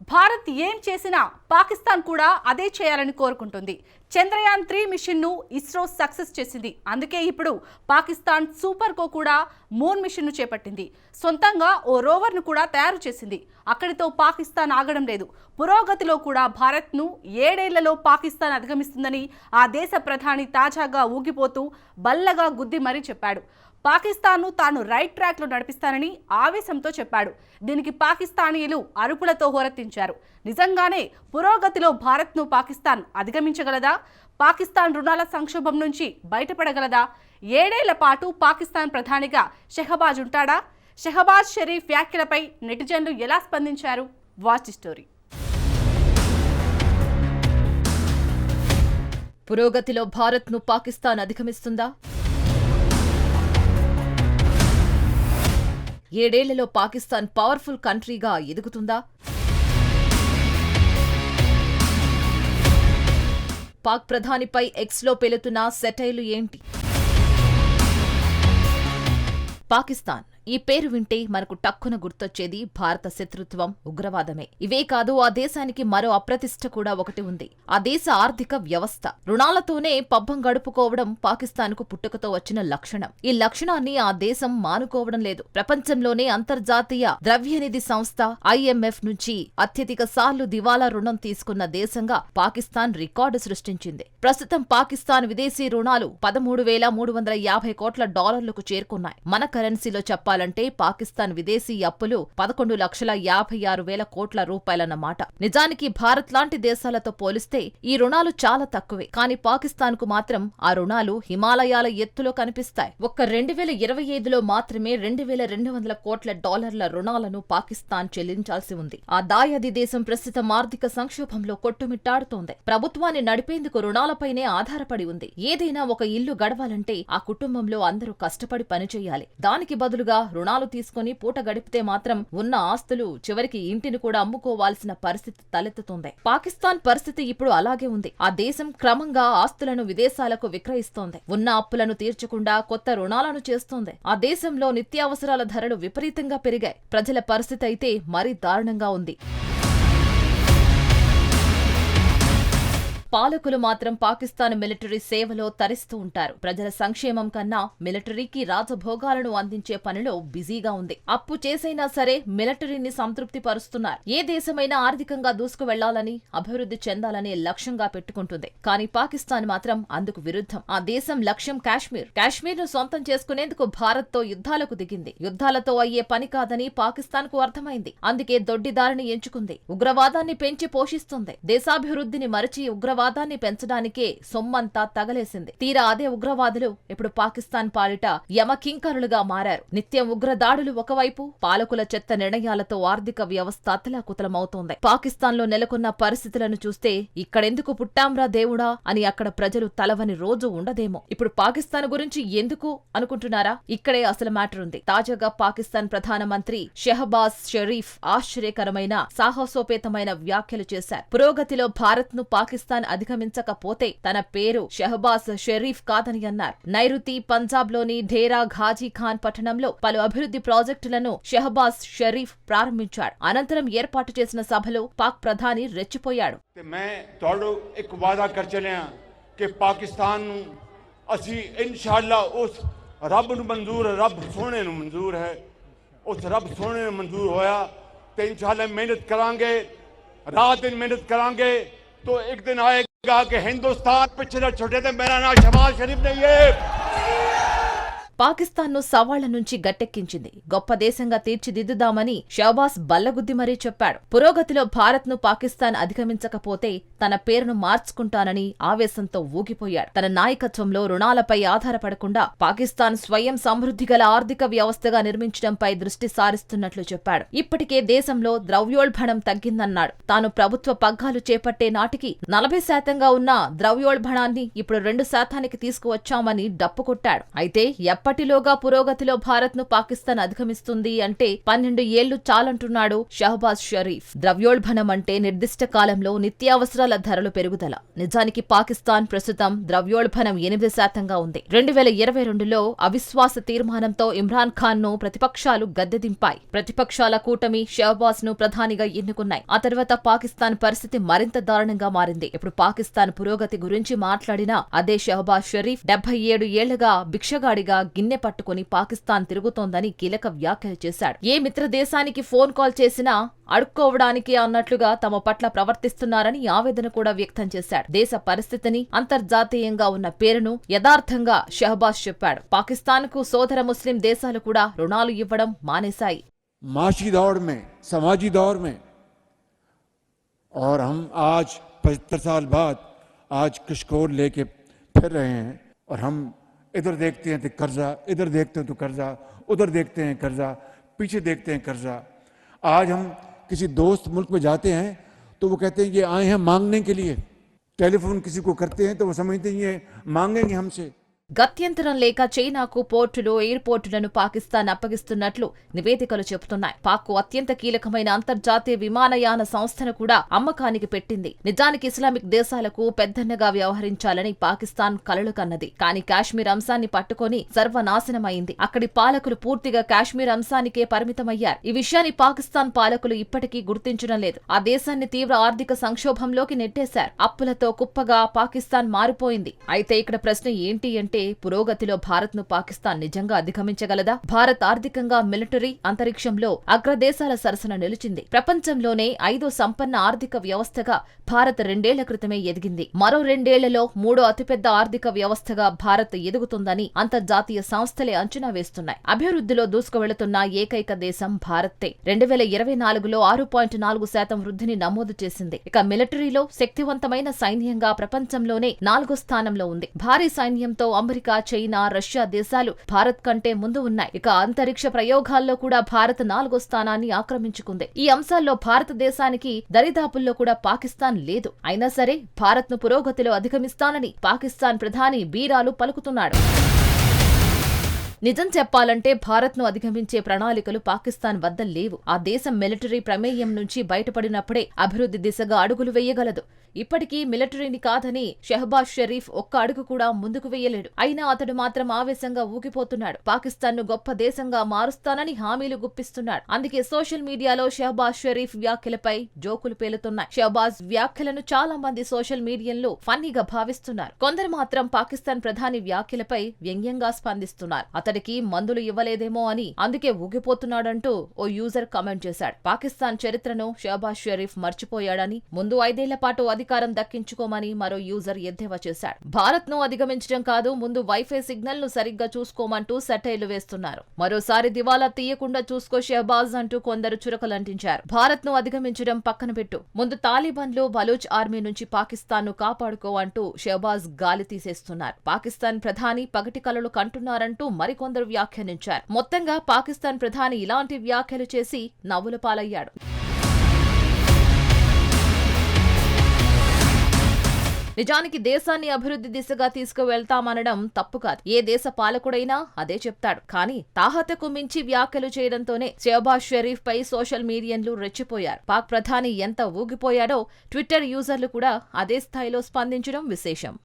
భారత్ ఏం చేసినా పాకిస్తాన్ కూడా అదే చేయాలని కోరుకుంటుంది. చంద్రయాన్-3 మిషన్ను ఇస్రో సక్సెస్ చేసింది. అందుకే ఇప్పుడు పాకిస్తాన్ సూపర్కో కూడా మూన్ మిషన్ను చేపట్టింది. సొంతంగా ఓ రోవర్ను కూడా తయారు చేసింది. అక్కడితో పాకిస్తాన్ ఆగడం లేదు. పురోగతిలో కూడా భారత్ను 7 ఏళ్లలో పాకిస్తాన్ అధిగమిస్తుందని ఆ దేశ ప్రధాని తాజాగా ఊగిపోతూ బల్లగా గుద్ది మరీ చెప్పాడు. పాకిస్తాన్ను తాను రైట్ ట్రాక్లో నడిపిస్తానని ఆవేశంతో చెప్పాడు. దీనికి పాకిస్తానీయులు అరుపులతో హోరెత్తించారు. నిజంగానే పురోగతిలో భారత్ను పాకిస్తాన్ అధిగమించగలదా? పాకిస్తాన్ రుణాల సంక్షోభం నుంచి బయటపడగలదా? 7 ఏళ్ల పాటు పాకిస్తాన్ ప్రధానిగా షెహబాజ్ ఉంటాడా? షెహబాజ్ షరీఫ్ వ్యాఖ్యలపై నెటిజన్లు ఎలా స్పందించారు? Watch story. పురోగతిలో భారత్ను పాకిస్తాన్ అధిగమిస్తుందా? 7 ఏళ్లలో పాకిస్తాన్ పవర్ఫుల్ కంట్రీగా ఎదుగుతుందా? పాక్ ప్రధానిపై ఎక్స్లో పేలుతున్న సెటైర్లు ఏంటి? పాకిస్తాన్ ఈ పేరు వింటే మనకు టక్కున గుర్తొచ్చేది భారత శత్రుత్వం, ఉగ్రవాదమే. ఇవే కాదు, ఆ దేశానికి మరో అప్రతిష్ఠ కూడా ఒకటి ఉంది. ఆ దేశ ఆర్థిక వ్యవస్థ. రుణాలతోనే పబ్బం గడుపుకోవడం పాకిస్తాన్కు పుట్టుకతో వచ్చిన లక్షణం. ఈ లక్షణాన్ని ఆ దేశం మానుకోవడం లేదు. ప్రపంచంలోనే అంతర్జాతీయ ద్రవ్యనిధి సంస్థ IMF నుంచి అత్యధిక సార్లు దివాలా రుణం తీసుకున్న దేశంగా పాకిస్తాన్ రికార్డు సృష్టించింది. ప్రస్తుతం పాకిస్తాన్ విదేశీ రుణాలు $13,350 కోట్ల చేరుకున్నాయి. మన కరెన్సీలో చెప్పాలంటే పాకిస్తాన్ విదేశీ అప్పులు 11,56,000 కోట్ల రూపాయలన్నమాట. నిజానికి భారత్ లాంటి దేశాలతో పోలిస్తే ఈ రుణాలు చాలా తక్కువే. కానీ పాకిస్తాన్ కు మాత్రం ఆ రుణాలు హిమాలయాల ఎత్తులో కనిపిస్తాయి. ఒక్క 2025లో మాత్రమే $2,200 కోట్ల రుణాలను పాకిస్తాన్ చెల్లించాల్సి ఉంది. ఆ దాయాది దేశం ప్రస్తుతం ఆర్థిక సంక్షోభంలో కొట్టుమిట్టాడుతోంది. ప్రభుత్వాన్ని నడిపేందుకు రుణాలపైనే ఆధారపడి ఉంది. ఏదైనా ఒక ఇల్లు గడవాలంటే ఆ కుటుంబంలో అందరూ కష్టపడి పనిచేయాలి. దానికి బదులుగా రుణాలు తీసుకుని పూట గడిపితే మాత్రం ఉన్న ఆస్తులు చివరికి ఇంటిని కూడా అమ్ముకోవాల్సిన పరిస్థితి తలెత్తుతోంది. పాకిస్తాన్ పరిస్థితి ఇప్పుడు అలాగే ఉంది. ఆ దేశం క్రమంగా ఆస్తులను విదేశాలకు విక్రయిస్తోంది. ఉన్న అప్పులను తీర్చకుండా కొత్త రుణాలను చేస్తోంది. ఆ దేశంలో నిత్యావసరాల ధరలు విపరీతంగా పెరిగాయి. ప్రజల పరిస్థితి అయితే మరీ దారుణంగా ఉంది. పాలకులు మాత్రం పాకిస్తాన్ మిలిటరీ సేవలో తరిస్తూ ఉంటారు. ప్రజల సంక్షేమం కన్నా మిలిటరీకి రాజభోగాలను అందించే పనిలో బిజీగా ఉంది. అప్పు చేసైనా సరే మిలిటరీని సంతృప్తి పరుస్తున్నారు. ఏ దేశమైనా ఆర్థికంగా దూసుకు వెళ్లాలని, అభివృద్ధి చెందాలనే లక్ష్యంగా పెట్టుకుంటుంది. కానీ పాకిస్తాన్ మాత్రం అందుకు విరుద్ధం. ఆ దేశం లక్ష్యం కాశ్మీర్. కాశ్మీర్ను సొంతం చేసుకునేందుకు భారత్తో యుద్ధాలకు దిగింది. యుద్ధాలతో అయ్యే పని కాదని పాకిస్తాన్ కు అర్థమైంది. అందుకే దొడ్డిదారిని ఎంచుకుంది. ఉగ్రవాదాన్ని పెంచి పోషిస్తుంది. దేశాభివృద్ధిని మరచి ఉగ్రవాదాన్ని పెంచడానికే సొమ్మంతా తగలేసింది. తీరా అదే ఉగ్రవాదులు ఇప్పుడు పాకిస్తాన్ పాలిట యమకింకరులుగా మారారు. నిత్యం ఉగ్రదాడులు ఒకవైపు, పాలకుల చెత్త నిర్ణయాలతో ఆర్థిక వ్యవస్థ అతలాకుతలమవుతోంది. పాకిస్తాన్ లో నెలకొన్న పరిస్థితులను చూస్తే ఇక్కడెందుకు పుట్టాంరా దేవుడా అని అక్కడ ప్రజలు తలవని రోజు ఉండదేమో. ఇప్పుడు పాకిస్తాన్ గురించి ఎందుకు అనుకుంటున్నారా? ఇక్కడే అసలు మ్యాటర్ ఉంది. తాజాగా పాకిస్తాన్ ప్రధానమంత్రి షెహబాజ్ షరీఫ్ ఆశ్చర్యకరమైన, సాహసోపేతమైన వ్యాఖ్యలు చేశారు. పురోగతిలో భారత్ ను పాకిస్తాన్ అధిగమించకపోతే తన పేరు షెహబాజ్ షరీఫ్ కాదని అన్నారు. నైరుతి పంజాబ్ లోని ఢేరా ఘాజీ ఖాన్ పట్టణంలో పలు అభివృద్ధి ప్రాజెక్టులను షెహబాజ్ షరీఫ్ ప్రారంభించాడు. అనంతరం ఏర్పాటు చేసిన సభలో పాక్ ప్రధాని రెచ్చిపోయాడు. तो एक दिन आएगा कि हिंदुस्तान पिछले छोटे थे, मेरा नाम शहबाज शरीफ नहीं है. పాకిస్తాన్ను సవాళ్ల నుంచి గట్టెక్కించింది. గొప్ప దేశంగా తీర్చిదిద్దుదామని షహబాజ్ బల్లగుద్ది మరీ చెప్పాడు. పురోగతిలో భారత్ను పాకిస్తాన్ అధిగమించకపోతే తన పేరును మార్చుకుంటానని ఆవేశంతో ఊగిపోయాడు. తన నాయకత్వంలో రుణాలపై ఆధారపడకుండా పాకిస్తాన్ స్వయం సమృద్ధి గల ఆర్థిక వ్యవస్థగా నిర్మించడంపై దృష్టి సారిస్తున్నట్లు చెప్పాడు. ఇప్పటికే దేశంలో ద్రవ్యోల్బణం తగ్గిందన్నాడు. తాను ప్రభుత్వ పగ్గాలు చేపట్టే నాటికి 40% ఉన్న ద్రవ్యోల్బణాన్ని ఇప్పుడు 2% తీసుకువచ్చామని డప్పుకొట్టాడు. అయితే ఎప్పటిలోగా పురోగతిలో భారత్ ను పాకిస్తాన్ అధిగమిస్తుంది అంటే 12 ఏళ్లు చాలంటున్నాడు షహబాజ్ షరీఫ్. ద్రవ్యోల్బణం అంటే నిర్దిష్ట కాలంలో నిత్యావసరాల ధరలు పెరుగుదల. నిజానికి పాకిస్తాన్ ప్రస్తుతం ద్రవ్యోల్బణం 8% ఉంది. 2022లో అవిశ్వాస తీర్మానంతో ఇమ్రాన్ ఖాన్ ను ప్రతిపక్షాలు గద్దెదింపాయి. ప్రతిపక్షాల కూటమి షహబాజ్ ను ప్రధానిగా ఎన్నుకున్నాయి. ఆ తర్వాత పాకిస్తాన్ పరిస్థితి మరింత దారుణంగా మారింది. ఇప్పుడు పాకిస్తాన్ పురోగతి గురించి మాట్లాడిన అదే షహబాజ్ షరీఫ్ 77 ఏళ్లుగా భిక్షగాడిగా గిన్నె పట్టుకుని పాకిస్తాన్ తిరుగుతోందని కీలక వ్యాఖ్యలు చేశాడు. ఏ మిత్ర దేశానికి ఫోన్ కాల్ చేసినా అడుక్కోవడానికి అన్నట్లుగా తమ పట్ల ప్రవర్తిస్తున్నారని ఆవేదన కూడా వ్యక్తం చేశాడు. దేశ పరిస్థితిని, అంతర్జాతీయంగా ఉన్న పేరును యథార్థంగా షహబాజ్ చెప్పాడు. పాకిస్తాన్ కు సోదర ముస్లిం దేశాలు కూడా రుణాలు ఇవ్వడం మానేశాయి. माशी दौड़ में, समाजी दौर में, और हम आज 75 साल बाद आज किशकोर लेके फिर रहे हैं, और हम इधर देखते हैं तो कर्जा, इधर देखते हैं तो कर्जा, उधर देखते हैं कर्जा, पीछे देखते हैं कर्जा। आज हम किसी दोस्त मुल्क में जाते हैं तो वो कहते हैं ये आए हैं मांगने के लिए। टेलीफोन किसी को करते हैं तो वो समझते हैं ये मांगेंगे हमसे। గత్యంతరం లేక చైనాకు పోర్టులు, ఎయిర్పోర్టులను పాకిస్తాన్ అప్పగిస్తున్నట్లు నివేదికలు చెబుతున్నాయి. పాక్ అత్యంత కీలకమైన అంతర్జాతీయ విమానయాన సంస్థను కూడా అమ్మకానికి పెట్టింది. నిజానికి ఇస్లామిక్ దేశాలకు పెద్దన్నగా వ్యవహరించాలని పాకిస్తాన్ కలలు కన్నది. కానీ కాశ్మీర్ అంశాన్ని పట్టుకొని సర్వనాశనమైంది. అక్కడి పాలకులు పూర్తిగా కాశ్మీర్ అంశానికే పరిమితమయ్యారు. ఈ విషయాన్ని పాకిస్తాన్ పాలకులు ఇప్పటికీ గుర్తించడం లేదు. ఆ దేశాన్ని తీవ్ర ఆర్థిక సంక్షోభంలోకి నెట్టేశారు. అప్పులతో కుప్పగా పాకిస్తాన్ మారిపోయింది. అయితే ఇక్కడ ప్రశ్న ఏంటి అంటే, పురోగతిలో భారత్ ను పాకిస్తాన్ నిజంగా అధిగమించగలదా? భారత్ ఆర్థికంగా, మిలిటరీ, అంతరిక్షంలో అగ్రదేశాల సరసన నిలిచింది. ప్రపంచంలోనే 5వ సంపన్న ఆర్థిక వ్యవస్థగా భారత్ 2 ఏళ్ల క్రితమే ఎదిగింది. మరో 2 ఏళ్లలో 3వ అతిపెద్ద ఆర్థిక వ్యవస్థగా భారత్ ఎదుగుతుందని అంతర్జాతీయ సంస్థలే అంచనా వేస్తున్నాయి. అభివృద్ధిలో దూసుకువెళుతున్న ఏకైక దేశం భారతే. 2024లో 6.4% వృద్ధిని నమోదు చేసింది. ఇక మిలిటరీలో శక్తివంతమైన సైన్యంగా ప్రపంచంలోనే 4వ స్థానంలో ఉంది. భారీ సైన్యంతో అమెరికా, చైనా, రష్యా దేశాలు భారత్ కంటే ముందు ఉన్నాయి. ఇక అంతరిక్ష ప్రయోగాల్లో కూడా భారత్ 4వ స్థానాన్ని ఆక్రమించుకుంది. ఈ అంశాల్లో భారతదేశానికి దరిదాపుల్లో కూడా పాకిస్తాన్ లేదు. అయినా సరే భారత్ ను పురోగతిలో అధిగమిస్తానని పాకిస్తాన్ ప్రధాని బీరాలు పలుకుతున్నాడు. నిజం చెప్పాలంటే భారత్ ను అధిగమించే ప్రణాళికలు పాకిస్తాన్ వద్ద లేవు. ఆ దేశం మిలిటరీ ప్రమేయం నుంచి బయటపడినప్పుడే అభివృద్ధి దిశగా అడుగులు వేయగలదు. ఇప్పటికీ మిలిటరీని కాదని షహబాజ్ షరీఫ్ ఒక్క అడుగు కూడా ముందుకు వేయలేడు. అయినా అతడు మాత్రం ఆవేశంగా ఊగిపోతున్నాడు. పాకిస్తాన్ ను గొప్ప దేశంగా మారుస్తానని హామీలు గుప్పిస్తున్నాడు. అందుకే సోషల్ మీడియాలో షహబాజ్ షరీఫ్ వ్యాఖ్యలపై జోకులు పేలుతున్నాయి. షహబాజ్ వ్యాఖ్యలను చాలా మంది సోషల్ మీడియాలో ఫన్నీగా భావిస్తున్నారు. కొందరు మాత్రం పాకిస్తాన్ ప్రధాని వ్యాఖ్యలపై వ్యంగ్యంగా స్పందిస్తున్నారు. అతడికి మందులు ఇవ్వలేదేమో అని అందుకే ఊగిపోతున్నాడంటూ ఓ యూజర్ కామెంట్ చేశాడు. పాకిస్తాన్ చరిత్రను షహబాజ్ షరీఫ్ మర్చిపోయాడని, ముందు 5 ఏళ్ల పాటు అధికారం దక్కించుకోమని మరో యూజర్ ఎద్దేవా చేశాడు. భారత్ ను అధిగమించడం కాదు, ముందు వైఫై సిగ్నల్ ను సరిగ్గా చూసుకోమంటూ సెటైర్లు వేస్తున్నారు. మరోసారి దివాలా తీయకుండా చూసుకో షహబాజ్ అంటూ కొందరు చురకలంటించారు. భారత్ ను అధిగమించడం పక్కన పెట్టు, ముందు తాలిబాన్లు, బలూచ్ ఆర్మీ నుంచి పాకిస్తాన్ ను కాపాడుకో అంటూ షహబాజ్ గాలి తీసేస్తున్నారు. పాకిస్తాన్ ప్రధాని పగటి కలలు కంటున్నారంటూ మరికొందరు వ్యాఖ్యానించారు. మొత్తంగా పాకిస్తాన్ ప్రధాని ఇలాంటి వ్యాఖ్యలు చేసి నవ్వుల పాలయ్యాడు. నిజానికి దేశాన్ని అభివృద్ధి దిశగా తీసుకువెళ్తామనడం తప్పు కాదు. ఏ దేశ పాలకుడైనా అదే చెప్తాడు. కానీ తాహతకు మించి వ్యాఖ్యలు చేయడంతోనే షహబాజ్ షరీఫ్ పై సోషల్ మీడియాలు రెచ్చిపోయారు. పాక్ ప్రధాని ఎంత ఊగిపోయాడో ట్విట్టర్ యూజర్లు కూడా అదే స్థాయిలో స్పందించడం విశేషం.